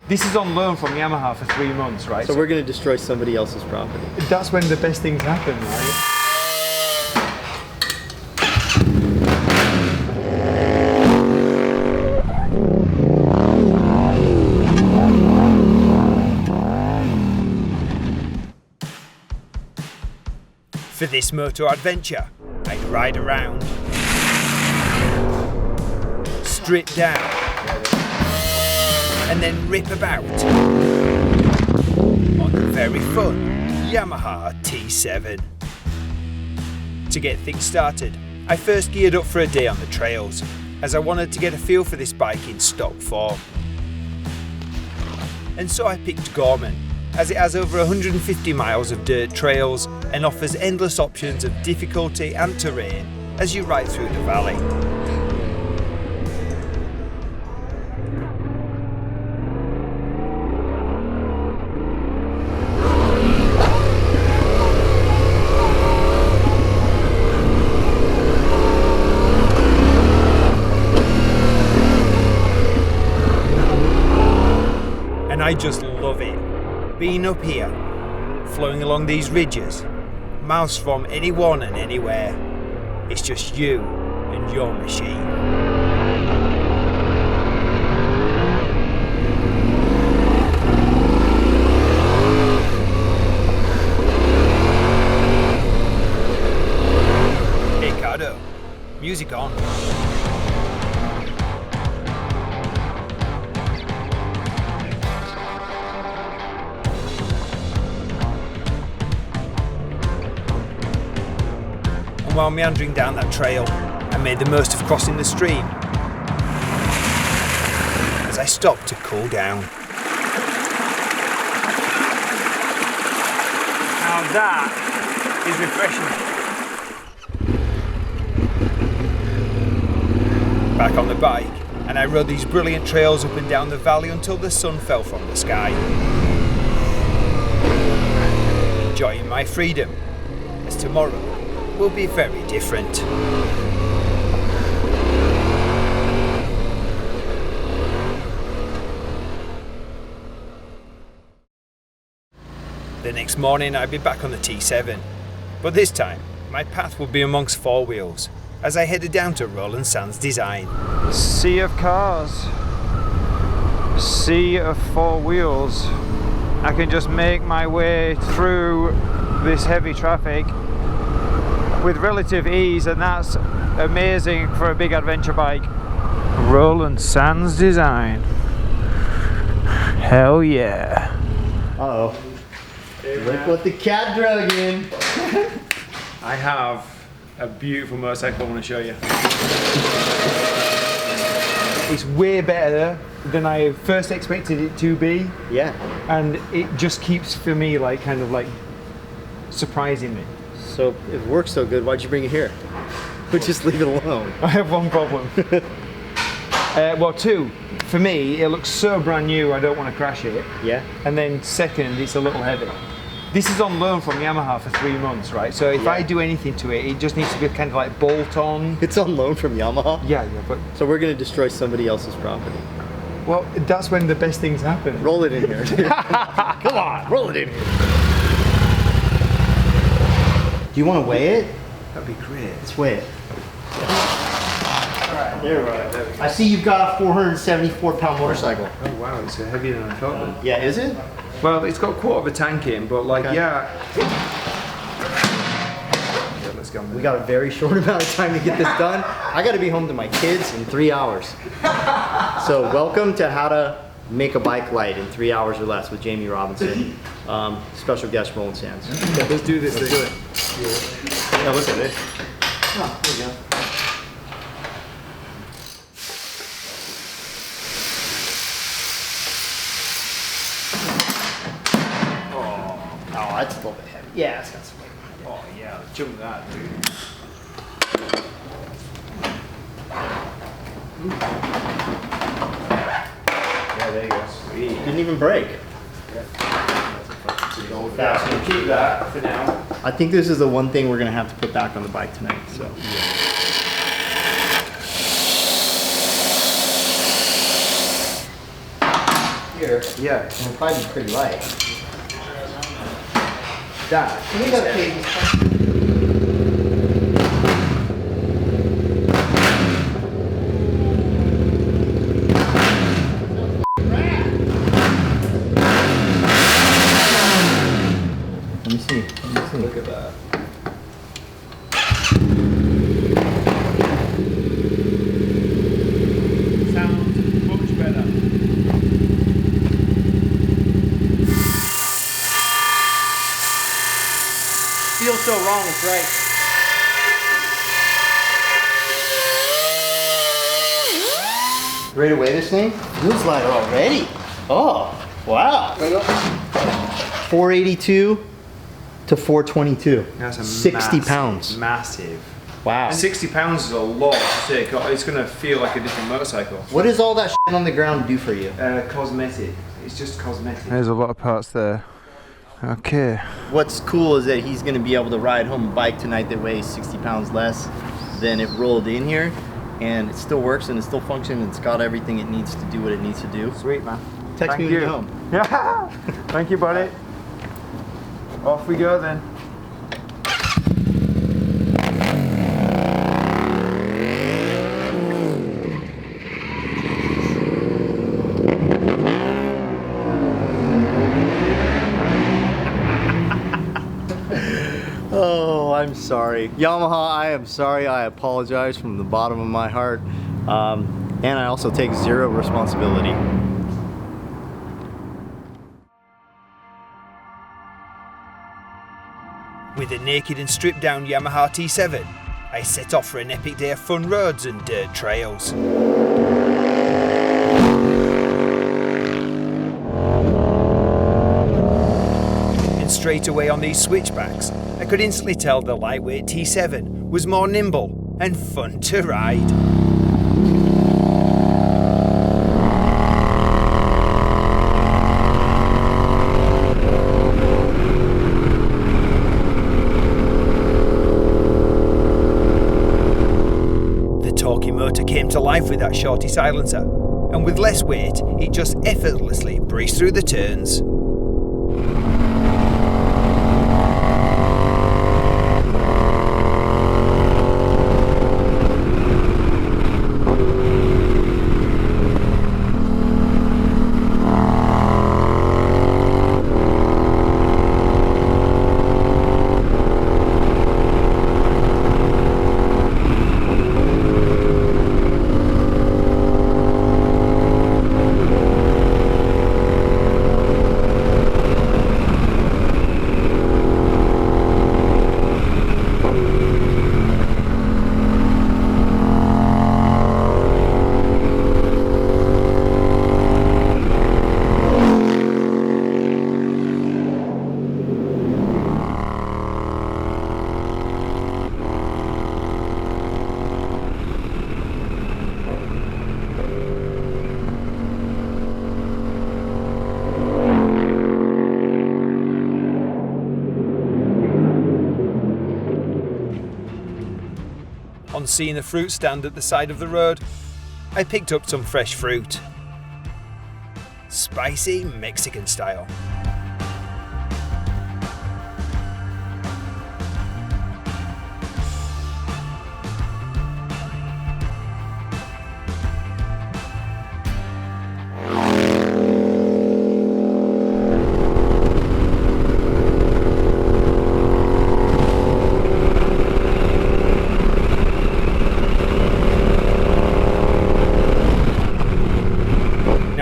This is on loan from Yamaha for 3 months, right? So we're going to destroy somebody else's property. That's when the best things happen, right? For this Moto Adventure, I'd ride around, strip down, and then rip about on the very fun Yamaha T7. To get things started, I first geared up for a day on the trails, as I wanted to get a feel for this bike in stock form. And so I picked Gorman, as it has over 150 miles of dirt trails and offers endless options of difficulty and terrain as you ride through the valley. And I just love it. Being up here, flowing along these ridges, miles from anyone and anywhere. It's just you and your machine. Hey Cardo, music on. While meandering down that trail, I made the most of crossing the stream as I stopped to cool down. Now that is refreshing. Back on the bike, and I rode these brilliant trails up and down the valley until the sun fell from the sky. Enjoying my freedom, as tomorrow will be very different. The next morning I'd be back on the T7, but this time my path would be amongst four wheels as I headed down to Roland Sands Design. Sea of cars, sea of four wheels. I can just make my way through this heavy traffic with relative ease, and that's amazing for a big adventure bike. Roland Sands Design. Hell yeah. Uh-oh. Look what the cat drug in. I have a beautiful motorcycle I want to show you. It's way better than I first expected it to be. Yeah. And it just keeps, for me, like kind of like surprising me. So it works so good, why'd you bring it here? We'll just leave it alone. I have one problem. Well, two. For me, it looks so brand new, I don't want to crash it. Yeah. And then second, it's a little heavy. This is on loan from Yamaha for 3 months, right? So if I do anything to it, it just needs to be kind of like bolt on. It's on loan from Yamaha? Yeah, but... So we're going to destroy somebody else's property. Well, that's when the best things happen. Roll it in here. Come on, roll it in here. Do you want to weigh it? That'd be great. Let's weigh it. Alright, there we go. I see you've got a 474-pound motorcycle. Oh wow, it's heavier than I thought then. Yeah, is it? Well, it's got a quarter of a tank in, but like, Okay. yeah, let's go. We got a very short amount of time to get this done. I got to be home to my kids in 3 hours. So welcome to How to Make a Bike Light in 3 hours or less with Jamie Robinson. Special guest Roland Sands. Let's do this. Let's do it. Yeah, look at it. Oh, there you go. Oh, that's a little bit heavy. Yeah, it's got some weight behind it. Oh yeah, jump that, dude. Yeah, there you go. Sweet. Didn't even break. Fast. So keep that for now. I think this is the one thing we're gonna have to put back on the bike tonight. So. here. Yeah. And it'll probably be pretty light. Dad, can we go to Katie's? Let me see. Look at that. Sounds much better. Feels so wrong, it's right. Ready to weigh this thing? Feels lighter already. Oh, wow. 482 to 422. That's a 60 pounds. Massive. Wow. 60 pounds is a lot to take. It's going to feel like a different motorcycle. What does all that shit on the ground do for you? Cosmetic. It's just cosmetic. There's a lot of parts there. Okay. What's cool is that he's going to be able to ride home a bike tonight that weighs 60 pounds less than it rolled in here. And it still works and it still functions and it's got everything it needs to do what it needs to do. Sweet, man. Text me when you get home. Yeah. Thank you, buddy. Off we go then. Oh, I'm sorry. Yamaha, I am sorry. I apologize from the bottom of my heart. And I also take zero responsibility. With a naked and stripped down Yamaha T7, I set off for an epic day of fun roads and dirt trails. And straight away on these switchbacks, I could instantly tell the lightweight T7 was more nimble and fun to ride. Motor came to life with that shorty silencer, and with less weight, it just effortlessly breezed through the turns. On seeing the fruit stand at the side of the road, I picked up some fresh fruit. Spicy Mexican style.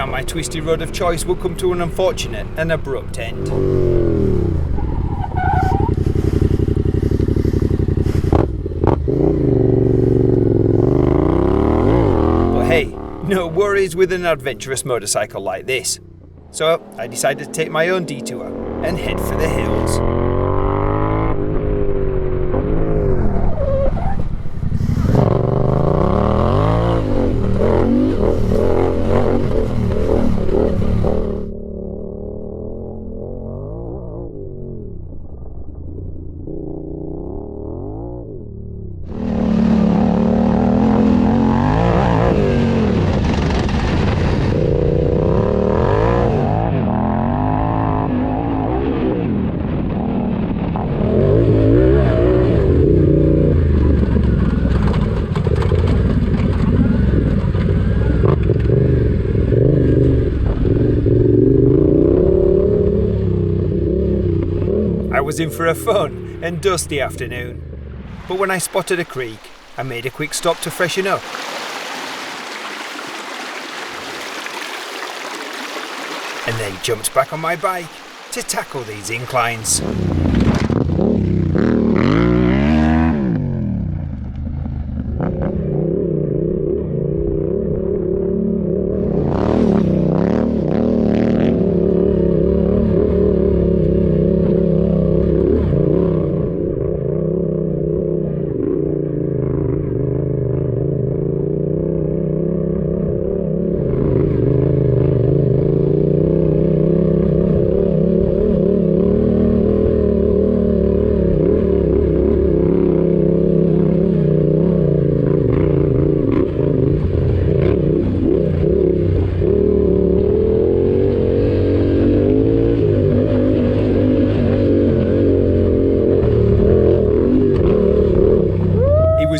My twisty road of choice would come to an unfortunate and abrupt end. But hey, no worries with an adventurous motorcycle like this. So I decided to take my own detour and head for the hills. was in for a fun and dusty afternoon. But when I spotted a creek, I made a quick stop to freshen up. And then jumped back on my bike to tackle these inclines.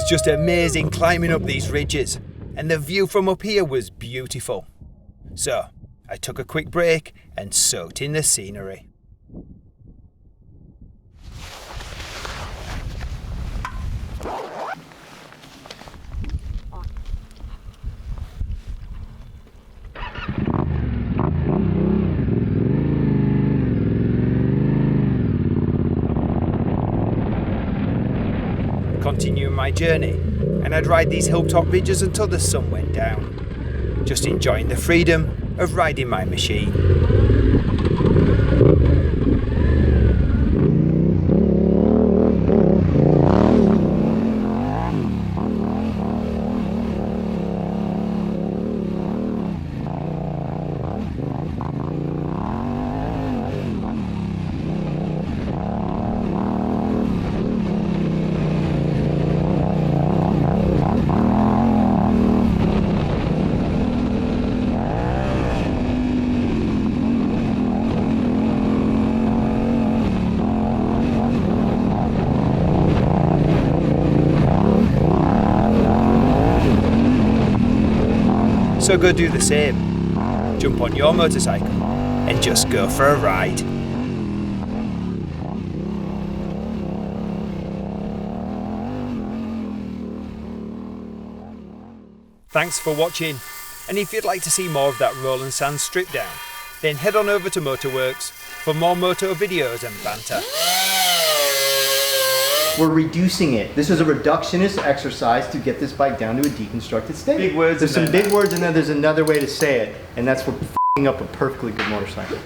Just amazing climbing up these ridges, and the view from up here was beautiful. So I took a quick break and soaked in the scenery. Continuing my journey, and I'd ride these hilltop ridges until the sun went down, just enjoying the freedom of riding my machine. So go do the same. Jump on your motorcycle and just go for a ride. Thanks for watching, and if you'd like to see more of that Roland Sands strip down, then head on over to Motorworks for more moto videos and banter. We're reducing it. This is a reductionist exercise to get this bike down to a deconstructed state. Big words. There's some big words in there. There's another way to say it, and that's we're f***ing up a perfectly good motorcycle.